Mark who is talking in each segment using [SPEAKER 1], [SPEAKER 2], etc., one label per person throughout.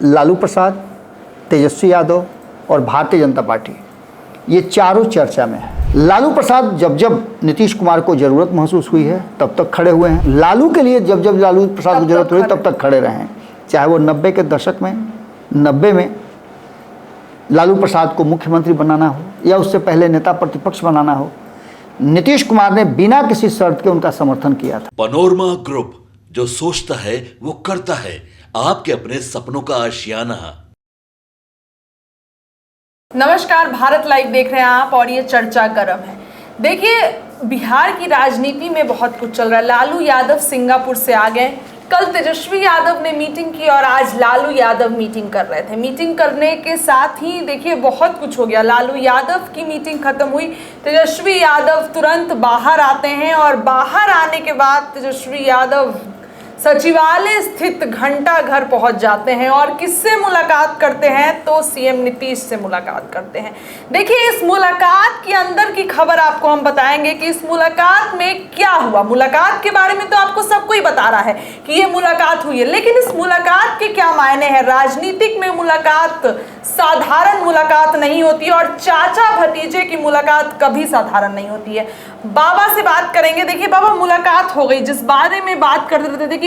[SPEAKER 1] लालू प्रसाद, तेजस्वी यादव और भारतीय जनता पार्टी, ये चारों चर्चा में है। लालू प्रसाद जब जब नीतीश कुमार को ज़रूरत महसूस हुई है तब तक खड़े हुए हैं। लालू के लिए जब जब लालू प्रसाद को ज़रूरत हुई तब तक खड़े रहे हैं, चाहे वो 90 के दशक में 90 में लालू प्रसाद को मुख्यमंत्री बनाना हो या उससे पहले नेता प्रतिपक्ष बनाना हो। नीतीश कुमार ने बिना किसी शर्त के उनका समर्थन किया था।
[SPEAKER 2] पनोरमा ग्रुप, जो सोचता है वो करता है, आपके अपने सपनों का आशियाना।
[SPEAKER 3] नमस्कार, भारत लाइव देख रहे हैं आप और ये चर्चा गर्म है। देखिए, बिहार की राजनीति में बहुत कुछ चल रहा है। लालू यादव सिंगापुर से आ गए, कल तेजस्वी यादव ने मीटिंग की और आज लालू यादव मीटिंग कर रहे थे। मीटिंग करने के साथ ही देखिए बहुत कुछ हो गया। लालू यादव की मीटिंग खत्म हुई, तेजस्वी यादव तुरंत बाहर आते हैं और बाहर आने के बाद तेजस्वी यादव सचिवालय स्थित घंटा घर पहुंच जाते हैं और किससे मुलाकात करते हैं तो सीएम नीतीश से मुलाकात करते हैं। देखिए, इस मुलाकात के अंदर की खबर आपको हम बताएंगे कि इस मुलाकात में क्या हुआ। मुलाकात के बारे में तो आपको सबको ही बता रहा है कि ये मुलाकात हुई है, लेकिन इस मुलाकात के क्या मायने हैं। राजनीतिक में मुलाकात साधारण मुलाकात नहीं होती और चाचा भतीजे की मुलाकात कभी साधारण नहीं होती है। बाबा से बात करेंगे। देखिए बाबा, मुलाकात हो गई, जिस बारे में बात करते रहते थे कि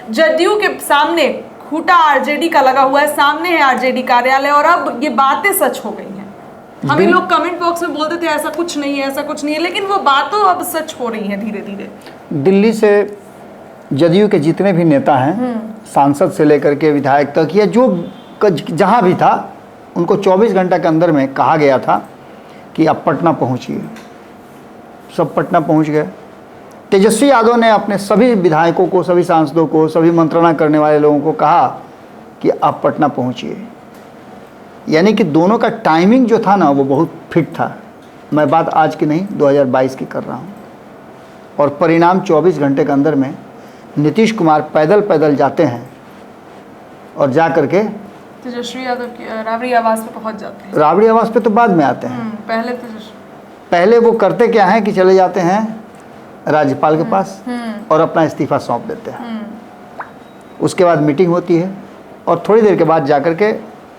[SPEAKER 3] जदयू के सामने खूंटा आरजेडी का लगा हुआ है, सामने है आरजेडी कार्यालय, और अब ये बातें सच हो गई हैं। हमें लोग कमेंट बॉक्स में बोलते थे ऐसा कुछ नहीं है, ऐसा कुछ नहीं है, लेकिन वो बातें अब सच हो रही हैं धीरे धीरे।
[SPEAKER 1] दिल्ली से जदयू के जितने भी नेता हैं, सांसद से लेकर के विधायक तक, या जो जहाँ भी था, उनको 24 घंटा के अंदर में कहा गया था कि आप पटना पहुँचिए। सब पटना पहुँच गए। तेजस्वी यादव ने अपने सभी विधायकों को, सभी सांसदों को, सभी मंत्रणा करने वाले लोगों को कहा कि आप पटना पहुँचिए। यानी कि दोनों का टाइमिंग जो था ना, वो बहुत फिट था। मैं बात आज की नहीं, 2022 की कर रहा हूँ। और परिणाम 24 घंटे के अंदर में नीतीश कुमार पैदल पैदल जाते हैं और जा करके
[SPEAKER 3] तेजस्वी यादव की राबड़ी आवास पे पहुंच जाते हैं।
[SPEAKER 1] राबड़ी आवास पे तो बाद में आते हैं। पहले वो करते क्या है कि चले जाते हैं राज्यपाल के पास और अपना इस्तीफा सौंप देते हैं। उसके बाद मीटिंग होती है और थोड़ी देर के बाद जाकर के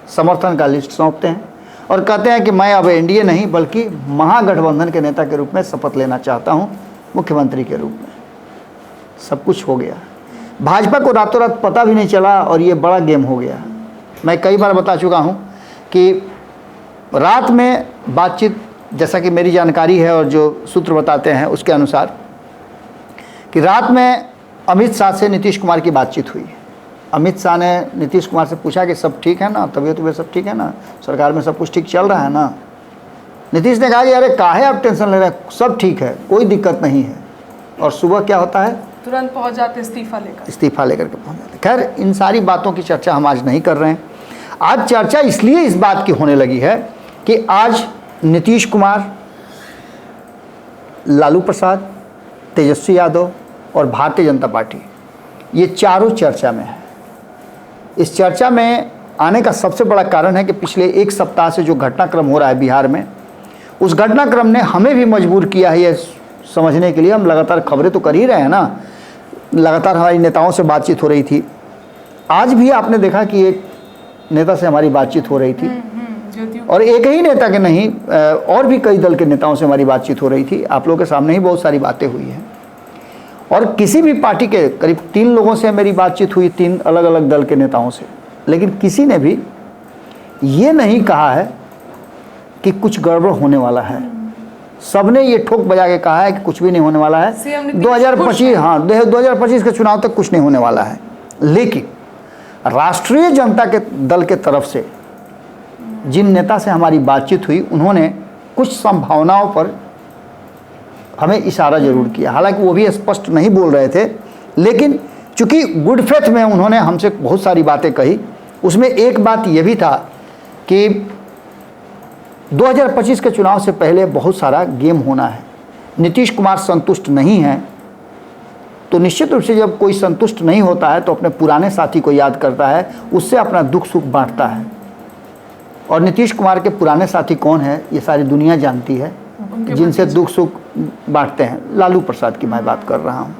[SPEAKER 1] समर्थन का लिस्ट सौंपते हैं और कहते हैं कि मैं अब एनडीए नहीं बल्कि महागठबंधन के नेता के रूप में शपथ लेना चाहता हूं, मुख्यमंत्री के रूप में। सब कुछ हो गया। भाजपा को रातों रात पता भी नहीं चला और ये बड़ा गेम हो गया। मैं कई बार बता चुका हूं कि रात में बातचीत, जैसा कि मेरी जानकारी है और जो सूत्र बताते हैं उसके अनुसार, कि रात में अमित शाह से नीतीश कुमार की बातचीत हुई। अमित शाह ने नीतीश कुमार से पूछा कि सब ठीक है ना, तबीयत वबीयत सब ठीक है ना, सरकार में सब कुछ ठीक चल रहा है ना। नीतीश ने कहा कि अरे काहे आप टेंशन ले रहे हैं, सब ठीक है, कोई दिक्कत नहीं है। और सुबह क्या होता है,
[SPEAKER 3] तुरंत पहुंच जाते, इस्तीफा लेकर
[SPEAKER 1] के पहुंच जाते। खैर, इन सारी बातों की चर्चा हम आज नहीं कर रहे हैं। आज चर्चा इसलिए इस बात की होने लगी है कि आज नीतीश कुमार, लालू प्रसाद, तेजस्वी यादव और भारतीय जनता पार्टी, ये चारों चर्चा में है। इस चर्चा में आने का सबसे बड़ा कारण है कि पिछले एक सप्ताह से जो घटनाक्रम हो रहा है बिहार में, उस घटनाक्रम ने हमें भी मजबूर किया है ये समझने के लिए। हम लगातार खबरें तो कर ही रहे हैं ना, लगातार हमारी नेताओं से बातचीत हो रही थी। आज भी आपने देखा कि एक नेता से हमारी बातचीत हो रही थी, और एक ही नेता के नहीं, और भी कई दल के नेताओं से हमारी बातचीत हो रही थी। आप लोगों के सामने ही बहुत सारी बातें हुई हैं। और किसी भी पार्टी के करीब 3 लोगों से मेरी बातचीत हुई, 3 अलग अलग दल के नेताओं से, लेकिन किसी ने भी ये नहीं कहा है कि कुछ गड़बड़ होने वाला है। सबने ये ठोक बजा के कहा है कि कुछ भी नहीं होने वाला है। 2025, हाँ, 2025 के चुनाव तक कुछ नहीं होने वाला है। लेकिन राष्ट्रीय जनता के दल के तरफ से जिन नेता से हमारी बातचीत हुई, उन्होंने कुछ संभावनाओं पर हमें इशारा जरूर किया। हालांकि वो भी स्पष्ट नहीं बोल रहे थे, लेकिन चूंकि गुड फेथ में उन्होंने हमसे बहुत सारी बातें कही। उसमें एक बात यह भी था कि 2025 के चुनाव से पहले बहुत सारा गेम होना है। नीतीश कुमार संतुष्ट नहीं है, तो निश्चित रूप से जब कोई संतुष्ट नहीं होता है तो अपने पुराने साथी को याद करता है, उससे अपना दुख सुख बांटता है। और नीतीश कुमार के पुराने साथी कौन है ये सारी दुनिया जानती है, जिनसे दुख सुख बांटते हैं। लालू प्रसाद की मैं बात कर रहा हूँ।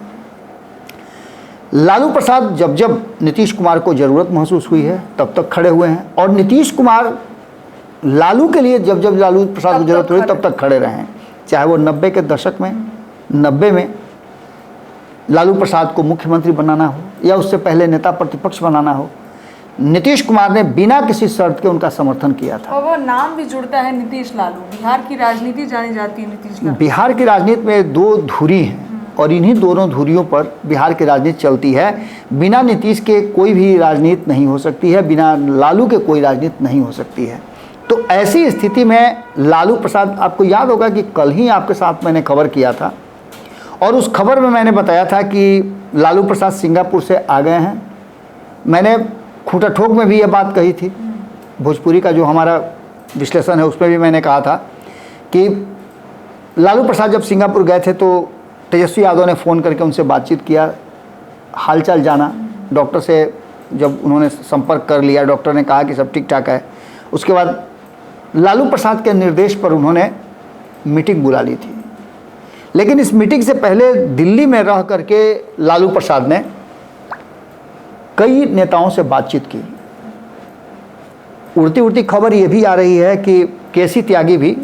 [SPEAKER 1] लालू प्रसाद जब जब नीतीश कुमार को ज़रूरत महसूस हुई है तब तक खड़े हुए हैं, और नीतीश कुमार लालू के लिए जब जब लालू प्रसाद को जरूरत हुई तब तक खड़े रहे हैं। चाहे वो 90 के दशक में, 90 में लालू प्रसाद को मुख्यमंत्री बनाना हो या उससे पहले नेता प्रतिपक्ष बनाना हो, नीतीश कुमार ने बिना किसी शर्त के उनका समर्थन किया था।
[SPEAKER 3] और वो नाम भी जुड़ता है नीतीश लालू। बिहार की राजनीति जानी जाती है नीतीश लालू।
[SPEAKER 1] बिहार की राजनीति में दो धुरी हैं और इन्हीं दोनों धुरियों पर बिहार की राजनीति चलती है। बिना नीतीश के कोई भी राजनीति नहीं हो सकती है, बिना लालू के कोई राजनीति नहीं हो सकती है। तो ऐसी स्थिति में लालू प्रसाद, आपको याद होगा कि कल ही आपके साथ मैंने खबर किया था और उस खबर में मैंने बताया था कि लालू प्रसाद सिंगापुर से आ गए हैं। मैंने खूंटा ठोक में भी ये बात कही थी, भोजपुरी का जो हमारा विश्लेषण है उसमें भी मैंने कहा था कि लालू प्रसाद जब सिंगापुर गए थे तो तेजस्वी यादव ने फ़ोन करके उनसे बातचीत किया, हालचाल जाना। डॉक्टर से जब उन्होंने संपर्क कर लिया, डॉक्टर ने कहा कि सब ठीक ठाक है। उसके बाद लालू प्रसाद के निर्देश पर उन्होंने मीटिंग बुला ली थी। लेकिन इस मीटिंग से पहले दिल्ली में रह करके लालू प्रसाद ने कई नेताओं से बातचीत की। उड़ती उड़ती खबर ये भी आ रही है कि केसी त्यागी भी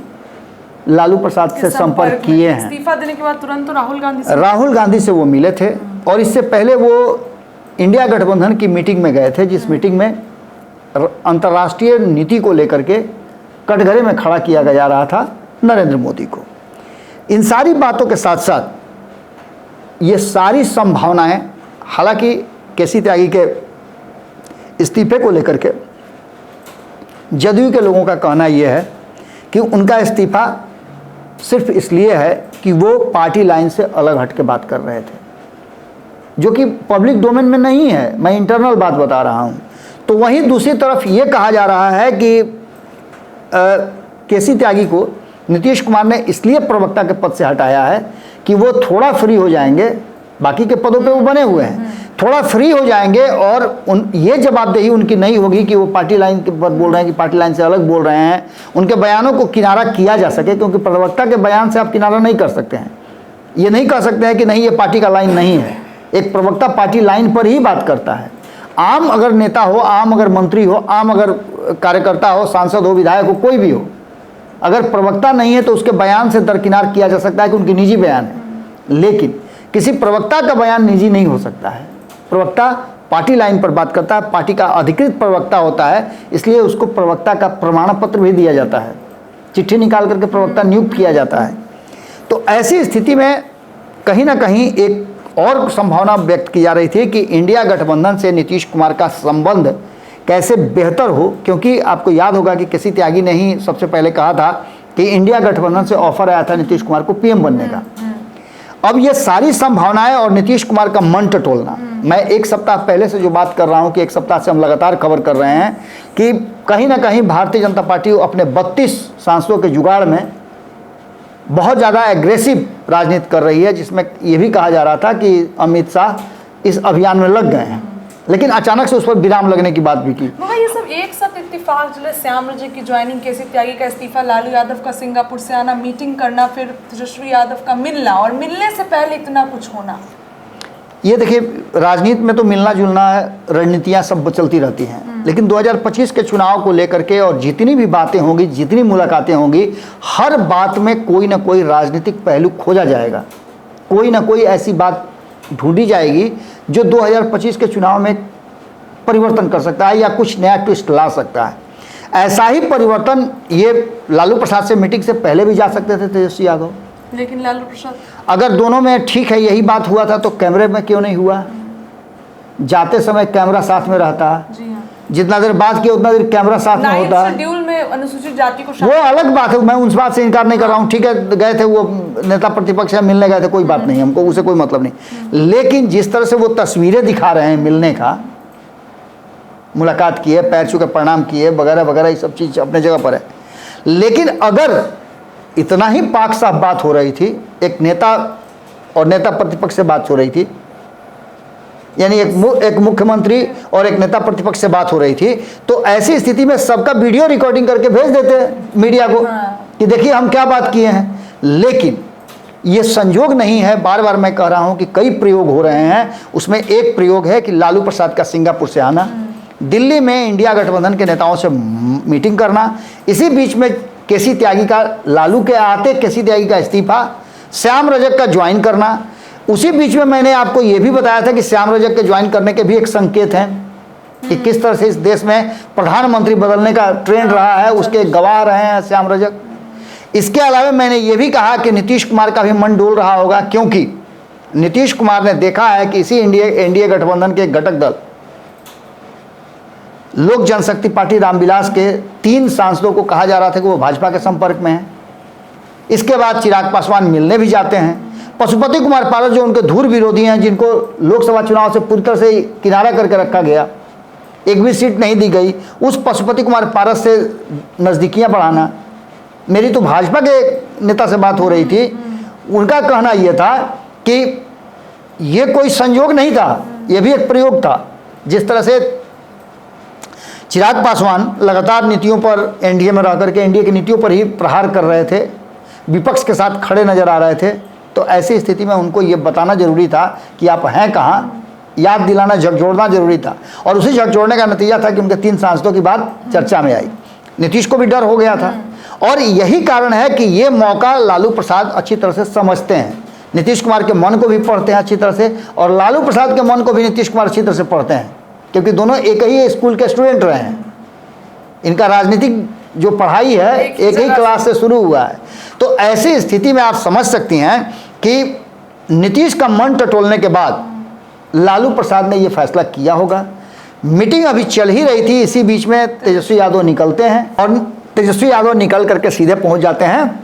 [SPEAKER 1] लालू प्रसाद से संपर्क किए हैं।
[SPEAKER 3] इस्तीफा देने के बाद तुरंत तो
[SPEAKER 1] राहुल गांधी से वो मिले थे और इससे पहले वो इंडिया गठबंधन की मीटिंग में गए थे, जिस मीटिंग में अंतर्राष्ट्रीय नीति को लेकर के कटघरे में खड़ा किया जा रहा था नरेंद्र मोदी को। इन सारी बातों के साथ साथ ये सारी संभावनाएं, हालांकि केसी त्यागी के इस्तीफे को लेकर के जदयू के लोगों का कहना यह है कि उनका इस्तीफा सिर्फ इसलिए है कि वो पार्टी लाइन से अलग हट के बात कर रहे थे, जो कि पब्लिक डोमेन में नहीं है। मैं इंटरनल बात बता रहा हूँ। तो वहीं दूसरी तरफ ये कहा जा रहा है कि केसी त्यागी को नीतीश कुमार ने इसलिए प्रवक्ता के पद से हटाया है कि वो थोड़ा फ्री हो जाएंगे, बाकी के पदों पे वो बने हुए हैं, थोड़ा फ्री हो जाएंगे और ये जवाबदेही उनकी नहीं होगी कि वो पार्टी लाइन के पर बोल रहे हैं कि पार्टी लाइन से अलग बोल रहे हैं। उनके बयानों को किनारा किया जा सके, क्योंकि प्रवक्ता के बयान से आप किनारा नहीं कर सकते हैं। ये नहीं कह सकते हैं कि नहीं ये पार्टी का लाइन नहीं है। एक प्रवक्ता पार्टी लाइन पर ही बात करता है। आम अगर नेता हो, आम अगर मंत्री हो, आम अगर कार्यकर्ता हो, सांसद हो, विधायक हो, कोई भी हो, अगर प्रवक्ता नहीं है तो उसके बयान से दरकिनार किया जा सकता है कि उनकी निजी बयान है। लेकिन किसी प्रवक्ता का बयान निजी नहीं हो सकता है। प्रवक्ता पार्टी लाइन पर बात करता है, पार्टी का अधिकृत प्रवक्ता होता है, इसलिए उसको प्रवक्ता का प्रमाण पत्र भी दिया जाता है, चिट्ठी निकाल करके प्रवक्ता नियुक्त किया जाता है। तो ऐसी स्थिति में कहीं ना कहीं एक और संभावना व्यक्त की जा रही थी कि इंडिया गठबंधन से नीतीश कुमार का संबंध कैसे बेहतर हो, क्योंकि आपको याद होगा कि केसी त्यागी ने ही सबसे पहले कहा था कि इंडिया गठबंधन से ऑफर आया था नीतीश कुमार को पीएम बनने का। अब ये सारी संभावनाएं और नीतीश कुमार का मन टटोलना, मैं एक सप्ताह पहले से जो बात कर रहा हूं कि एक सप्ताह से हम लगातार खबर कर रहे हैं कि कहीं ना कहीं भारतीय जनता पार्टी अपने 32 सांसदों के जुगाड़ में बहुत ज़्यादा एग्रेसिव राजनीति कर रही है, जिसमें ये भी कहा जा रहा था कि अमित शाह इस अभियान में लग गए हैं, लेकिन अचानक से उस पर विराम लगने की बात भी की।
[SPEAKER 3] ये सब एक साथ इत्तेफाक, जो श्याम रजक की ज्वाइनिंग, केसी त्यागी का इस्तीफा, लालू यादव का सिंगापुर से आना, मीटिंग करना, फिर तेजस्वी यादव का मिलना और मिलने से पहले इतना कुछ होना।
[SPEAKER 1] ये देखिए, राजनीति में तो मिलना जुलना रणनीतियाँ सब चलती रहती हैं, लेकिन 2025 के चुनाव को लेकर के और जितनी भी बातें होंगी, जितनी मुलाकातें होंगी, हर बात में कोई ना कोई राजनीतिक पहलू खोजा जाएगा। कोई ना कोई ऐसी बात ढूंढी जाएगी जो 2025 के चुनाव में परिवर्तन कर सकता है या कुछ नया ट्विस्ट ला सकता है। ऐसा ही परिवर्तन ये लालू प्रसाद से मीटिंग से पहले भी जा सकते थे तेजस्वी यादव,
[SPEAKER 3] लेकिन लालू प्रसाद,
[SPEAKER 1] अगर दोनों में ठीक है यही बात हुआ था तो कैमरे में क्यों नहीं हुआ? जाते समय कैमरा साथ में रहता है,
[SPEAKER 3] जी हाँ,
[SPEAKER 1] जितना देर बात किया उतना देर कैमरा साथ में होता है।
[SPEAKER 3] शेड्यूल में अनुसूचित जाति को
[SPEAKER 1] वो अलग बात है, मैं उस बात से इनकार नहीं कर रहा हूँ। ठीक है, गए थे वो नेता प्रतिपक्ष से मिलने गए थे, कोई बात नहीं, हमको उसे कोई मतलब नहीं। लेकिन जिस तरह से वो तस्वीरें दिखा रहे हैं मिलने का, मुलाकात किए, पैर छू के प्रणाम किए, वगैरह वगैरह, ये सब चीज़ अपने जगह पर है। लेकिन अगर इतना ही पाक साफ बात हो रही थी, एक नेता और नेता प्रतिपक्ष से बात हो रही थी, यानी एक मुख्यमंत्री और एक नेता प्रतिपक्ष से बात हो रही थी, तो ऐसी स्थिति में सबका वीडियो रिकॉर्डिंग करके भेज देते मीडिया को कि देखिए हम क्या बात किए हैं। लेकिन ये संयोग नहीं है, बार बार मैं कह रहा हूं कि कई प्रयोग हो रहे हैं। उसमें एक प्रयोग है कि लालू प्रसाद का सिंगापुर से आना, दिल्ली में इंडिया गठबंधन के नेताओं से मीटिंग करना, इसी बीच में केसी त्यागी का, लालू के आते केसी त्यागी का इस्तीफा, श्याम रजक का ज्वाइन करना। उसी बीच में मैंने आपको ये भी बताया था कि श्याम रजक के ज्वाइन करने के भी एक संकेत हैं कि किस तरह से इस देश में प्रधानमंत्री बदलने का ट्रेंड रहा है, उसके गवाह रहे हैं श्याम रजक। इसके अलावा मैंने ये भी कहा कि नीतीश कुमार का भी मन डोल रहा होगा, क्योंकि नीतीश कुमार ने देखा है कि इसी एनडीए गठबंधन के घटक दल लोक जनशक्ति पार्टी रामविलास के 3 सांसदों को कहा जा रहा था कि वो भाजपा के संपर्क में हैं। इसके बाद चिराग पासवान मिलने भी जाते हैं। पशुपति कुमार पारस जो उनके धूर विरोधी हैं, जिनको लोकसभा चुनाव से पूरी तरह से किनारा करके रखा गया, एक भी सीट नहीं दी गई, उस पशुपति कुमार पारस से नज़दीकियां बढ़ाना। मेरी तो भाजपा के नेता से बात हो रही थी, उनका कहना यह था कि ये कोई संयोग नहीं था, यह भी एक प्रयोग था। जिस तरह से चिराग पासवान लगातार नीतियों पर, एनडीए में रह करके एनडीए की नीतियों पर ही प्रहार कर रहे थे, विपक्ष के साथ खड़े नजर आ रहे थे, तो ऐसी स्थिति में उनको ये बताना जरूरी था कि आप हैं कहाँ, याद दिलाना, झकझोड़ना जरूरी था। और उसी झकझोड़ने का नतीजा था कि उनके 3 सांसदों की बात चर्चा में आई। नीतीश को भी डर हो गया था, और यही कारण है कि ये मौका लालू प्रसाद अच्छी तरह से समझते हैं। नीतीश कुमार के मन को भी पढ़ते हैं अच्छी तरह से, और लालू प्रसाद के मन को भी नीतीश कुमार अच्छी तरह से पढ़ते हैं, क्योंकि दोनों एक ही स्कूल के स्टूडेंट रहे हैं। इनका राजनीतिक जो पढ़ाई है एक ही क्लास से शुरू हुआ है। तो ऐसी स्थिति में आप समझ सकती हैं कि नीतीश का मन टटोलने के बाद लालू प्रसाद ने यह फैसला किया होगा। मीटिंग अभी चल ही रही थी, इसी बीच में तेजस्वी यादव निकलते हैं, और तेजस्वी यादव निकल करके सीधे पहुंच जाते हैं,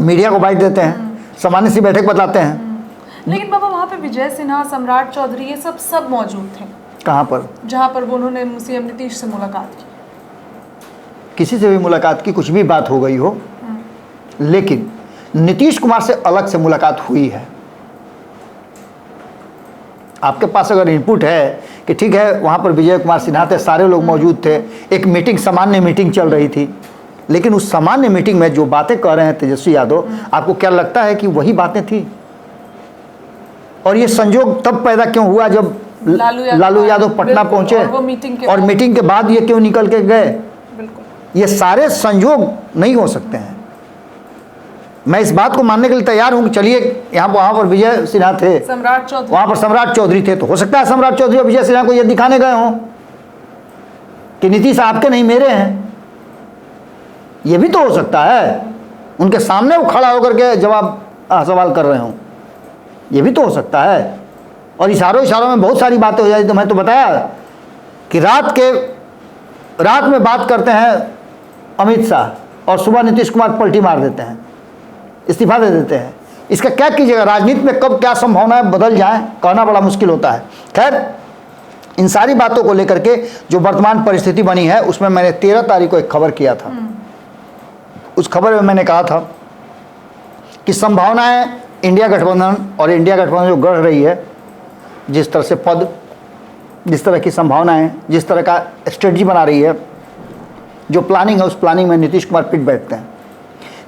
[SPEAKER 1] मीडिया को बाइट देते हैं, सामान्य सी बैठक बताते हैं।
[SPEAKER 3] लेकिन बाबा वहाँ पे विजय सिन्हा, सम्राट चौधरी, ये सब मौजूद थे।
[SPEAKER 1] कहाँ पर?
[SPEAKER 3] जहाँ पर वो उन्होंने सीएम नीतीश से मुलाकात की।
[SPEAKER 1] किसी से भी मुलाकात की, कुछ भी बात हो गई हो, लेकिन नीतीश कुमार से अलग से मुलाकात हुई है। आपके पास अगर इनपुट है कि ठीक है वहाँ पर विजय कुमार सिन्हा थे, सारे लोग मौजूद थे, एक मीटिंग, सामान्य मीटिंग चल रही थी, लेकिन उस सामान्य मीटिंग में जो बातें कह रहे हैं तेजस्वी यादव, आपको क्या लगता है कि वही बातें थी? और ये संयोग तब पैदा क्यों हुआ जब लालू यादव पटना पहुंचे, और मीटिंग के बाद ये क्यों निकल के गए? ये सारे संयोग नहीं हो सकते हैं। मैं इस बात को मानने के लिए तैयार हूं कि चलिए वहां पर विजय सिन्हा थे, वहां पर सम्राट चौधरी थे, तो हो सकता है सम्राट चौधरी और विजय सिन्हा को यह दिखाने गए हों कि नीतीश आपके नहीं मेरे हैं। यह भी तो हो सकता है, उनके सामने वो खड़ा होकर के सवाल कर रहे हों, यह भी तो हो सकता है। और इशारों में बहुत सारी बातें हो जाती। तो मैं तो बताया कि रात में बात करते हैं अमित शाह और सुबह नीतीश कुमार पलटी मार देते हैं, इस्तीफा दे देते हैं। इसका क्या कीजिएगा? राजनीति में कब क्या संभावनाएं बदल जाएं, कहना बड़ा मुश्किल होता है। खैर, इन सारी बातों को लेकर के जो वर्तमान परिस्थिति बनी है, उसमें मैंने 13 तारीख को एक खबर किया था। उस खबर में मैंने कहा था कि संभावनाएं इंडिया गठबंधन और इंडिया गठबंधन जो गढ़ रही है, जिस तरह से पद, जिस तरह की संभावनाएं, जिस तरह का स्ट्रेटजी बना रही है, जो प्लानिंग है, उस प्लानिंग में नीतीश कुमार पिट बैठते हैं।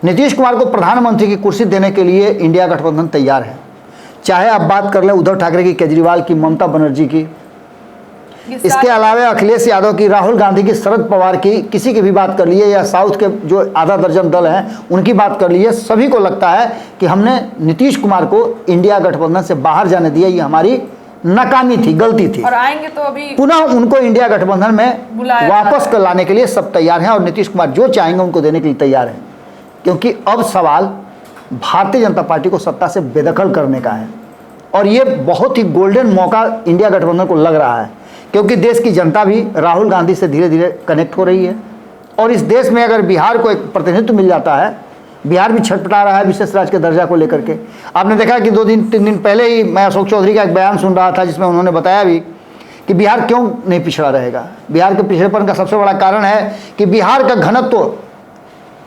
[SPEAKER 1] नीतीश कुमार को प्रधानमंत्री की कुर्सी देने के लिए इंडिया गठबंधन तैयार है। चाहे आप बात कर लें उद्धव ठाकरे की, केजरीवाल की, ममता बनर्जी की, इसके अलावा अखिलेश यादव की, राहुल गांधी की, शरद पवार की, किसी की भी बात कर लिए, या साउथ के जो आधा दर्जन दल हैं उनकी बात कर लिए, सभी को लगता है कि हमने नीतीश कुमार को इंडिया गठबंधन से बाहर जाने दिया, ये हमारी नाकामी थी, गलती थी।
[SPEAKER 3] और आएंगे तो अभी
[SPEAKER 1] पुनः उनको इंडिया गठबंधन में वापस कर लाने के लिए सब तैयार हैं, और नीतीश कुमार जो चाहेंगे उनको देने के लिए तैयार हैं, क्योंकि अब सवाल भारतीय जनता पार्टी को सत्ता से बेदखल करने का है। और ये बहुत ही गोल्डन मौका इंडिया गठबंधन को लग रहा है, क्योंकि देश की जनता भी राहुल गांधी से धीरे धीरे कनेक्ट हो रही है। और इस देश में अगर बिहार को एक प्रतिनिधित्व मिल जाता है, बिहार भी छटपटा रहा है विशेष राज्य के दर्जा को लेकर के। आपने देखा कि 2-3 दिन पहले ही मैं अशोक चौधरी का एक बयान सुन रहा था, जिसमें उन्होंने बताया भी कि बिहार क्यों नहीं पिछड़ा रहेगा। बिहार के पिछड़ेपन का सबसे बड़ा कारण है कि बिहार का घनत्व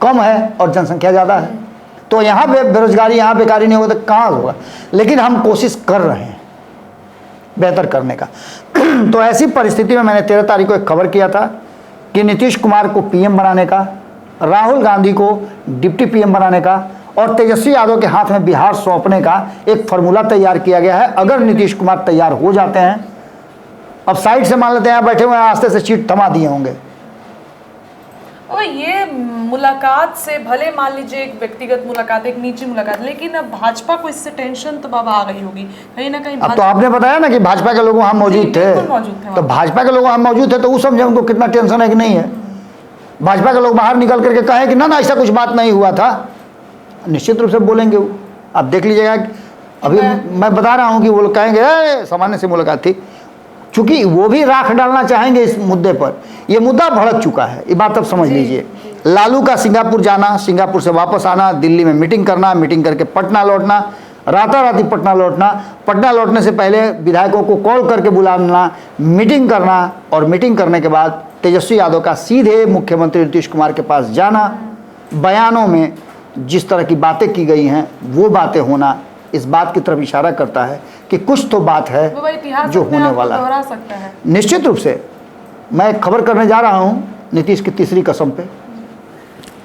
[SPEAKER 1] कम है और जनसंख्या ज़्यादा है, तो यहाँ पे बेरोजगारी, यहाँ बेकारी नहीं होगा तो कहाँ होगा। लेकिन हम कोशिश कर रहे हैं बेहतर करने का। तो ऐसी परिस्थिति में मैंने 13 तारीख को एक खबर किया था कि नीतीश कुमार को पीएम बनाने का, राहुल गांधी को डिप्टी पीएम बनाने का, और तेजस्वी यादव के हाथ में बिहार सौंपने का एक फॉर्मूला तैयार किया गया है। अगर नीतीश कुमार तैयार हो जाते हैं, अब साइड से मान लेते हैं बैठे हुए आस्ते से सीट थमा दिए होंगे।
[SPEAKER 3] और ये मुलाकात से भले मान लीजिए एक व्यक्तिगत मुलाकात, एक निजी मुलाकात, लेकिन अब भाजपा को इससे टेंशन तो बाबा आ गई होगी कहीं ना कहीं।
[SPEAKER 1] अब तो आपने बताया ना कि भाजपा के लोग वहाँ मौजूद थे, तो भाजपा के लोग वहाँ मौजूद थे तो वो समझे उनको कितना टेंशन है कि नहीं है। भाजपा के लोग बाहर निकल करके कहें कि ना ऐसा कुछ बात नहीं हुआ था, निश्चित रूप से बोलेंगे वो। आप देख लीजिएगा, अभी मैं बता रहा हूँ कि वो लोग कहेंगे सामान्य से मुलाकात थी, क्योंकि वो भी राख डालना चाहेंगे इस मुद्दे पर। ये मुद्दा भड़क चुका है, ये बात अब समझ लीजिए। लालू का सिंगापुर जाना, सिंगापुर से वापस आना, दिल्ली में मीटिंग करना, मीटिंग करके पटना लौटना, राताराती पटना लौटना, पटना लौटने से पहले विधायकों को कॉल करके बुलाना, मीटिंग करना, और मीटिंग करने के बाद तेजस्वी यादव का सीधे मुख्यमंत्री नीतीश कुमार के पास जाना, बयानों में जिस तरह की बातें की गई हैं वो बातें होना इस बात की तरफ इशारा करता है कि कुछ तो बात है जो होने वाला है। निश्चित रूप से मैं खबर करने जा रहा हूं नीतीश की तीसरी कसम पे।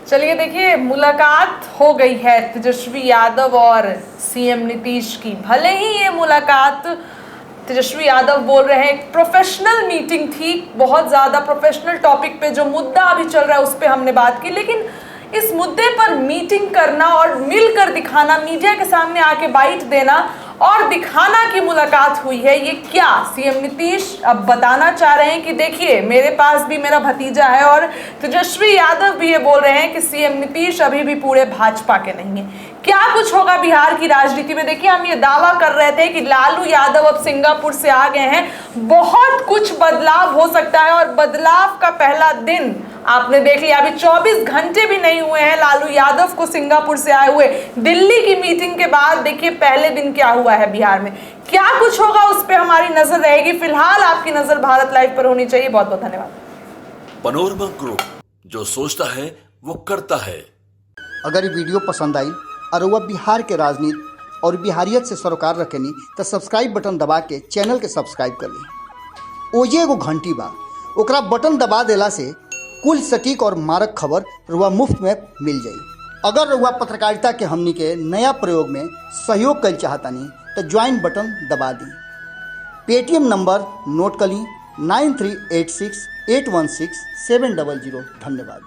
[SPEAKER 3] चलिए देखिए, मुलाकात हो गई है तेजस्वी यादव और सीएम नीतीश की। भले ही ये मुलाकात तेजस्वी यादव बोल रहे हैं एक प्रोफेशनल मीटिंग थी, बहुत ज़्यादा प्रोफेशनल टॉपिक पे जो मुद्दा अभी चल रहा है उस पर हमने बात की, लेकिन इस मुद्दे पर मीटिंग करना और मिलकर दिखाना, मीडिया के सामने आके बाइट देना और दिखाना की मुलाकात हुई है, ये क्या सीएम नीतीश अब बताना चाह रहे हैं कि देखिए मेरे पास भी मेरा भतीजा है, और तेजस्वी यादव भी ये बोल रहे हैं कि सीएम नीतीश अभी भी पूरे भाजपा के नहीं है। क्या कुछ होगा बिहार की राजनीति में? देखिए, हम ये दावा कर रहे थे कि लालू यादव अब सिंगापुर से आ गए हैं, बहुत कुछ बदलाव हो सकता है, और बदलाव का पहला दिन आपने देख लिया। अभी 24 घंटे भी नहीं हुए हैं लालू यादव को सिंगापुर से आए हुए। दिल्ली की मीटिंग के बाद देखिए पहले दिन क्या हुआ है बिहार में। क्या कुछ होगा उस पर हमारी नजर रहेगी। फिलहाल आपकी नजर भारत लाइव पर होनी चाहिए। बहुत बहुत धन्यवाद।
[SPEAKER 2] पनोरमा ग्रुप, जो सोचता है वो करता है।
[SPEAKER 1] अगर ये वीडियो पसंद आई और वह बिहार के राजनीति और बिहारियत से सरोकार रखेनी तो सब्सक्राइब बटन दबा के चैनल के सब्सक्राइब कर ली। ओजे एगो घंटी बा, ओकरा बटन दबा देला से कुल सटीक और मारक खबर रुआ मुफ्त में मिल जाई। अगर रुआ पत्रकारिता के हमनी के नया प्रयोग में सहयोग कर चाहतानी तो ज्वाइन बटन दबा दी। पेटीएम नंबर नोट कर ली 9386816700। धन्यवाद।